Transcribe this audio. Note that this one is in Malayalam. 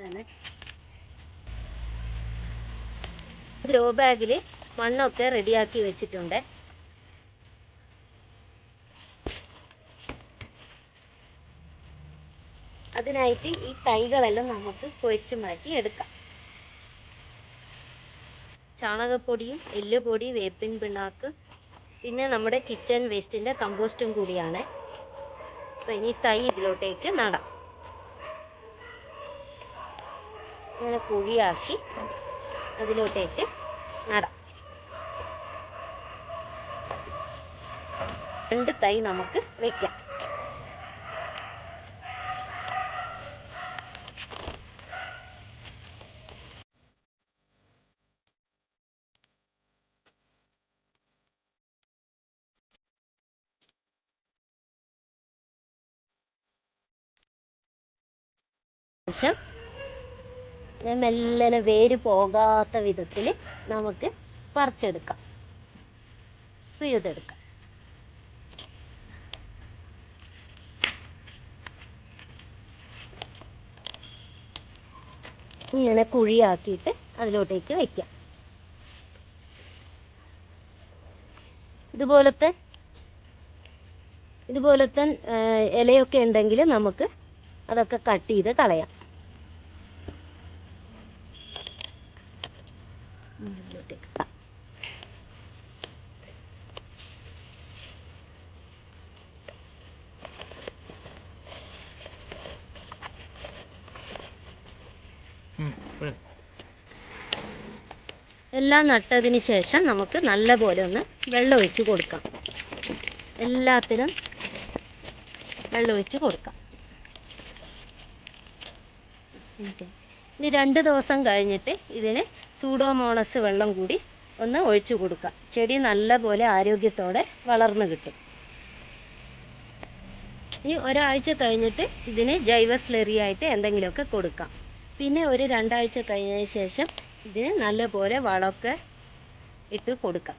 ആണ്. ഗ്രോ ബാഗിൽ മണ്ണൊക്കെ റെഡിയാക്കി വെച്ചിട്ടുണ്ട്. അതിനായിട്ട് ഈ തൈകളെല്ലാം നമുക്ക് കുഴച്ച് മാറ്റി എടുക്കാം. ചാണകപ്പൊടിയും എല്ലുപൊടി, വേപ്പിൻ പിണ്ണാക്ക്, പിന്നെ നമ്മുടെ കിച്ചൺ വേസ്റ്റിൻ്റെ കമ്പോസ്റ്റും കൂടിയാണ്. അപ്പോൾ ഇനി തൈ ഇതിലോട്ടേക്ക് നടാം. ഇങ്ങനെ കുഴിയാക്കി അതിലോട്ടേക്ക് നടാം. 2 തൈ നമുക്ക് വെക്കാം. ശേഷം മെല്ലനെ വേര് പോകാത്ത വിധത്തിൽ നമുക്ക് പറിച്ചെടുക്കാം, പിഴുതെടുക്കാം. ഇങ്ങനെ കുഴിയാക്കിയിട്ട് അതിലോട്ടേക്ക് വയ്ക്കാം. ഇതുപോലത്തെ ഇലയൊക്കെ ഉണ്ടെങ്കിൽ നമുക്ക് അതൊക്കെ കട്ട് ചെയ്ത് കളയാം. എല്ലാം നട്ടതിന് ശേഷം നമുക്ക് നല്ലപോലെ ഒന്ന് വെള്ളം ഒഴിച്ച് കൊടുക്കാം. എല്ലാത്തിനും വെള്ളം ഒഴിച്ച് കൊടുക്കാം. ഇനി 2 ദിവസം കഴിഞ്ഞിട്ട് ഇതിന് സൂഡോമോണസ് വെള്ളം കൂടി ഒന്ന് ഒഴിച്ചു കൊടുക്കാം. ചെടി നല്ലപോലെ ആരോഗ്യത്തോടെ വളർന്നു കിട്ടും. ഇനി ഒരാഴ്ച കഴിഞ്ഞിട്ട് ഇതിന് ജൈവ സ്ലറിയായിട്ട് എന്തെങ്കിലുമൊക്കെ കൊടുക്കാം. പിന്നെ ഒരു 2 ആഴ്ച കഴിഞ്ഞതിന് ശേഷം ഇതിന് നല്ലപോലെ വളമൊക്കെ ഇട്ട് കൊടുക്കാം.